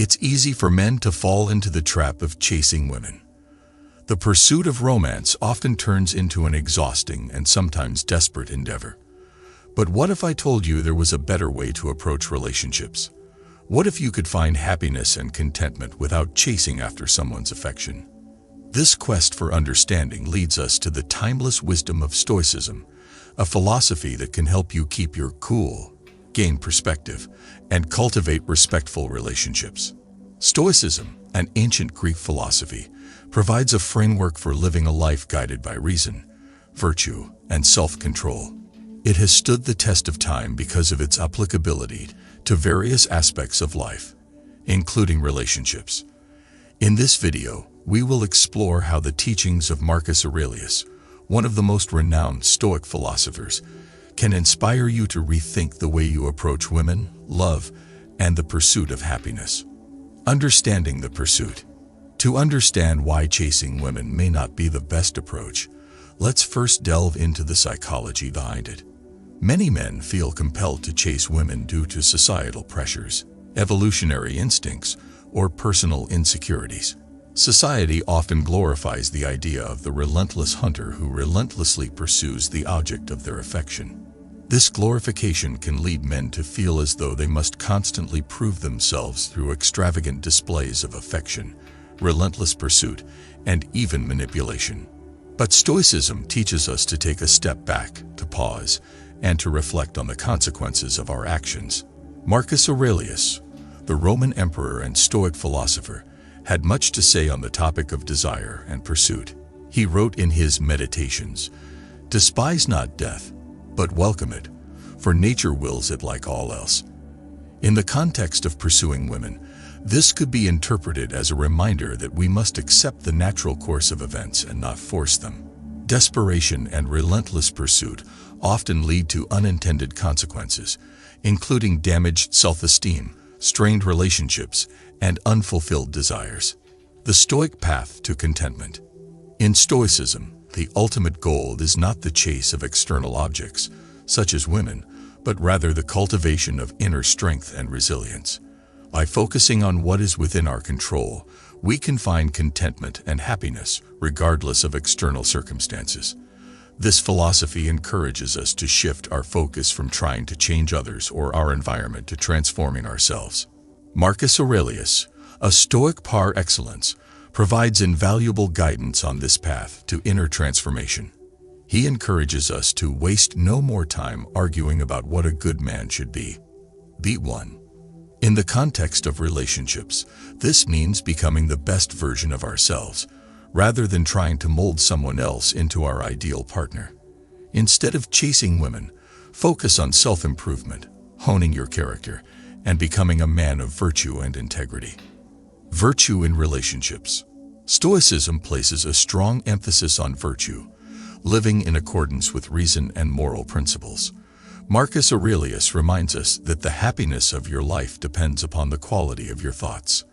It's easy for men to fall into the trap of chasing women. The pursuit of romance often turns into an exhausting and sometimes desperate endeavor. But what if I told you there was a better way to approach relationships? What if you could find happiness and contentment without chasing after someone's affection? This quest for understanding leads us to the timeless wisdom of Stoicism, a philosophy that can help you keep your cool, gain perspective, and cultivate respectful relationships. Stoicism, an ancient Greek philosophy, provides a framework for living a life guided by reason, virtue, and self-control. It has stood the test of time because of its applicability to various aspects of life, including relationships. In this video, we will explore how the teachings of Marcus Aurelius, one of the most renowned Stoic philosophers, can inspire you to rethink the way you approach women, love, and the pursuit of happiness. Understanding the pursuit. To understand why chasing women may not be the best approach, let's first delve into the psychology behind it. Many men feel compelled to chase women due to societal pressures, evolutionary instincts, or personal insecurities. Society often glorifies the idea of the relentless hunter who relentlessly pursues the object of their affection. This glorification can lead men to feel as though they must constantly prove themselves through extravagant displays of affection, relentless pursuit, and even manipulation. But Stoicism teaches us to take a step back, to pause, and to reflect on the consequences of our actions. Marcus Aurelius, the Roman emperor and Stoic philosopher, had much to say on the topic of desire and pursuit. He wrote in his Meditations, "Despise not death, but welcome it, for nature wills it like all else." In the context of pursuing women, this could be interpreted as a reminder that we must accept the natural course of events and not force them. Desperation and relentless pursuit often lead to unintended consequences, including damaged self-esteem, strained relationships, and unfulfilled desires. The Stoic path to contentment. In Stoicism, the ultimate goal is not the chase of external objects, such as women, but rather the cultivation of inner strength and resilience. By focusing on what is within our control, we can find contentment and happiness regardless of external circumstances. This philosophy encourages us to shift our focus from trying to change others or our environment to transforming ourselves. Marcus Aurelius, a Stoic par excellence, provides invaluable guidance on this path to inner transformation. He encourages us to waste no more time arguing about what a good man should be. Be one. In the context of relationships, this means becoming the best version of ourselves, rather than trying to mold someone else into our ideal partner. Instead of chasing women, focus on self-improvement, honing your character, and becoming a man of virtue and integrity. Virtue in relationships. Stoicism places a strong emphasis on virtue, living in accordance with reason and moral principles. Marcus Aurelius reminds us that the happiness of your life depends upon the quality of your thoughts.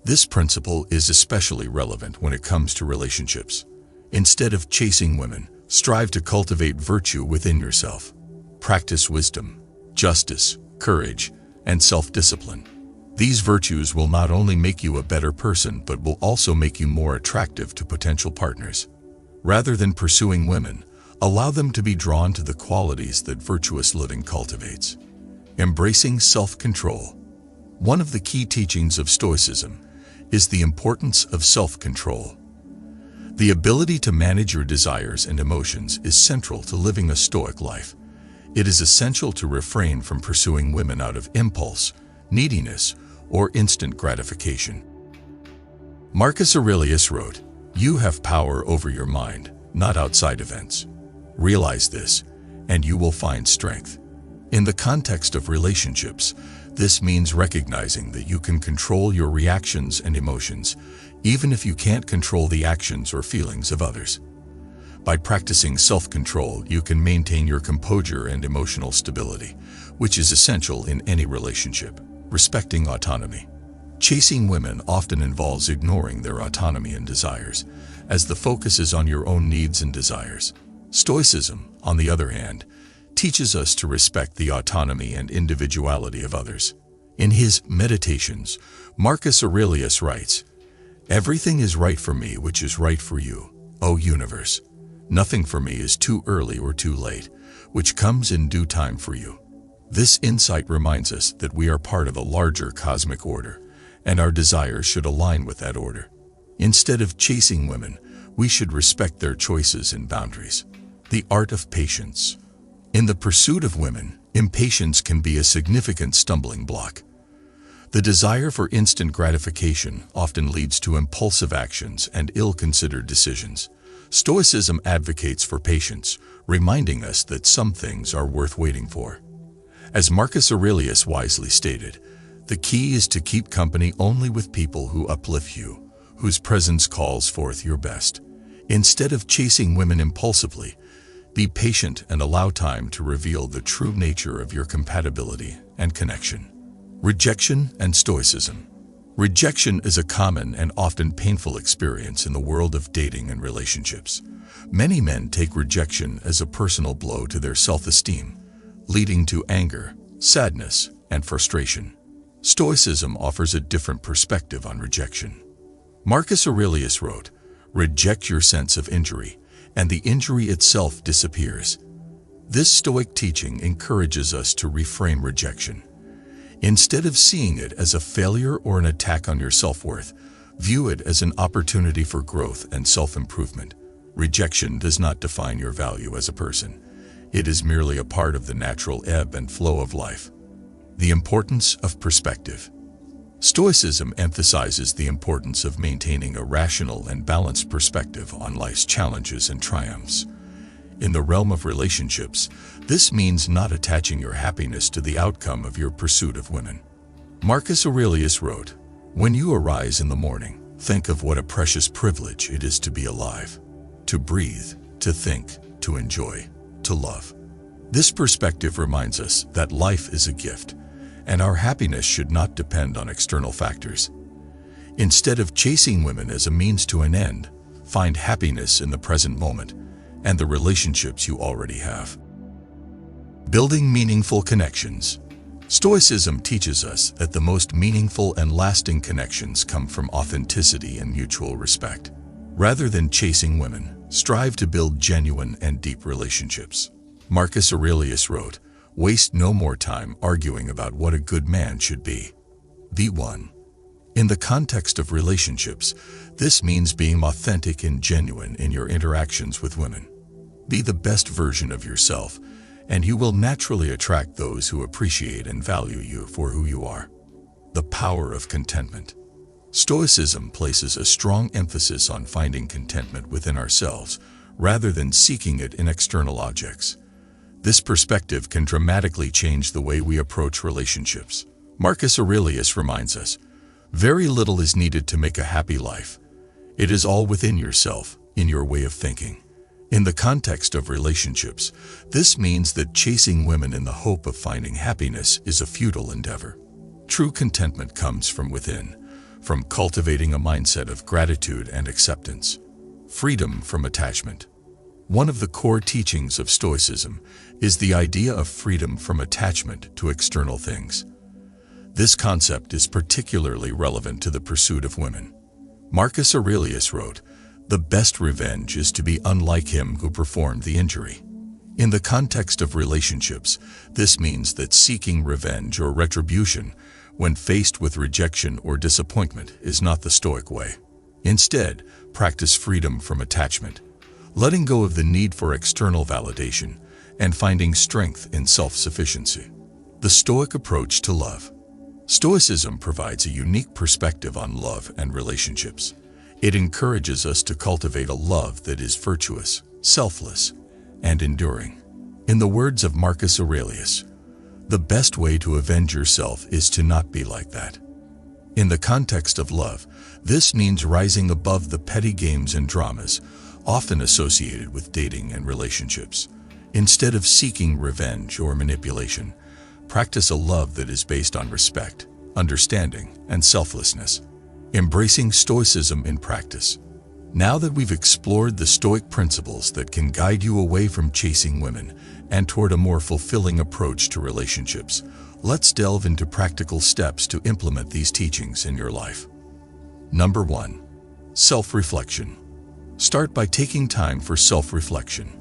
This principle is especially relevant when it comes to relationships. Instead of chasing women, strive to cultivate virtue within yourself. Practice wisdom, justice, courage, and self-discipline. These virtues will not only make you a better person, but will also make you more attractive to potential partners. Rather than pursuing women, allow them to be drawn to the qualities that virtuous living cultivates. Embracing self-control. One of the key teachings of Stoicism is the importance of self-control. The ability to manage your desires and emotions is central to living a Stoic life. It is essential to refrain from pursuing women out of impulse, neediness, or instant gratification. Marcus Aurelius wrote, "You have power over your mind, not outside events. Realize this, and you will find strength." In the context of relationships, this means recognizing that you can control your reactions and emotions, even if you can't control the actions or feelings of others. By practicing self-control, you can maintain your composure and emotional stability, which is essential in any relationship. Respecting autonomy. Chasing women often involves ignoring their autonomy and desires, as the focus is on your own needs and desires. Stoicism, on the other hand, teaches us to respect the autonomy and individuality of others. In his Meditations, Marcus Aurelius writes, "Everything is right for me which is right for you, O universe. Nothing for me is too early or too late, which comes in due time for you." This insight reminds us that we are part of a larger cosmic order, and our desires should align with that order. Instead of chasing women, we should respect their choices and boundaries. The art of patience. In the pursuit of women, impatience can be a significant stumbling block. The desire for instant gratification often leads to impulsive actions and ill-considered decisions. Stoicism advocates for patience, reminding us that some things are worth waiting for. As Marcus Aurelius wisely stated, the key is to keep company only with people who uplift you, whose presence calls forth your best. Instead of chasing women impulsively, be patient and allow time to reveal the true nature of your compatibility and connection. Rejection and Stoicism. Rejection is a common and often painful experience in the world of dating and relationships. Many men take rejection as a personal blow to their self-esteem, leading to anger, sadness, and frustration. Stoicism offers a different perspective on rejection. Marcus Aurelius wrote, "Reject your sense of injury, and the injury itself disappears." This Stoic teaching encourages us to reframe rejection. Instead of seeing it as a failure or an attack on your self-worth, view it as an opportunity for growth and self-improvement. Rejection does not define your value as a person. It is merely a part of the natural ebb and flow of life. The importance of perspective. Stoicism emphasizes the importance of maintaining a rational and balanced perspective on life's challenges and triumphs. In the realm of relationships, this means not attaching your happiness to the outcome of your pursuit of women. Marcus Aurelius wrote, "When you arise in the morning, think of what a precious privilege it is to be alive, to breathe, to think, to enjoy, to love." This perspective reminds us that life is a gift, and our happiness should not depend on external factors. Instead of chasing women as a means to an end, find happiness in the present moment and the relationships you already have. Building meaningful connections. Stoicism teaches us that the most meaningful and lasting connections come from authenticity and mutual respect. Rather than chasing women, strive to build genuine and deep relationships. Marcus Aurelius wrote, "Waste no more time arguing about what a good man should be. Be one." In the context of relationships, this means being authentic and genuine in your interactions with women. Be the best version of yourself, and you will naturally attract those who appreciate and value you for who you are. The power of contentment. Stoicism places a strong emphasis on finding contentment within ourselves, rather than seeking it in external objects. This perspective can dramatically change the way we approach relationships. Marcus Aurelius reminds us, "Very little is needed to make a happy life. It is all within yourself, in your way of thinking." In the context of relationships, this means that chasing women in the hope of finding happiness is a futile endeavor. True contentment comes from within, from cultivating a mindset of gratitude and acceptance. Freedom from attachment. One of the core teachings of Stoicism is the idea of freedom from attachment to external things. This concept is particularly relevant to the pursuit of women. Marcus Aurelius wrote, "The best revenge is to be unlike him who performed the injury." In the context of relationships, this means that seeking revenge or retribution when faced with rejection or disappointment is not the Stoic way. Instead, practice freedom from attachment, letting go of the need for external validation and finding strength in self-sufficiency. The Stoic approach to love. Stoicism provides a unique perspective on love and relationships. It encourages us to cultivate a love that is virtuous, selfless, and enduring. In the words of Marcus Aurelius, "The best way to avenge yourself is to not be like that." In the context of love, this means rising above the petty games and dramas often associated with dating and relationships. Instead of seeking revenge or manipulation, practice a love that is based on respect, understanding, and selflessness. Embracing Stoicism in practice. Now that we've explored the Stoic principles that can guide you away from chasing women and toward a more fulfilling approach to relationships, Let's delve into practical steps to implement these teachings in your life. Number 1. Self-reflection. Start by taking time for self-reflection.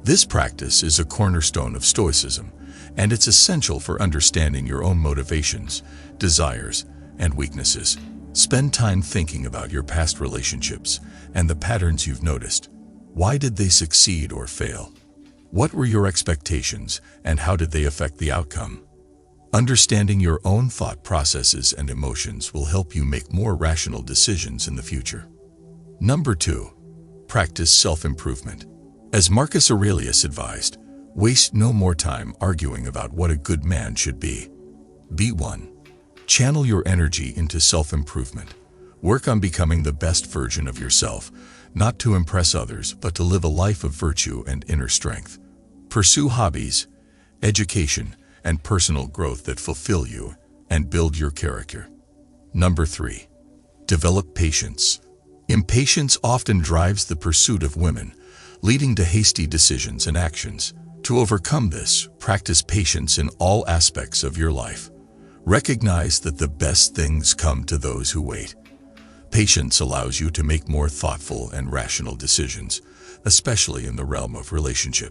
This practice is a cornerstone of Stoicism, and it's essential for understanding your own motivations, desires, and weaknesses. Spend time thinking about your past relationships and the patterns you've noticed. Why did they succeed or fail? What were your expectations, and how did they affect the outcome? Understanding your own thought processes and emotions will help you make more rational decisions in the future. Number 2. Practice self-improvement. As Marcus Aurelius advised, waste no more time arguing about what a good man should be. B1. Channel your energy into self-improvement. Work on becoming the best version of yourself, not to impress others, but to live a life of virtue and inner strength. Pursue hobbies, education, and personal growth that fulfill you and build your character. Number 3. Develop patience. Impatience often drives the pursuit of women, leading to hasty decisions and actions. To overcome this, practice patience in all aspects of your life. Recognize that the best things come to those who wait. Patience allows you to make more thoughtful and rational decisions, especially in the realm of relationships.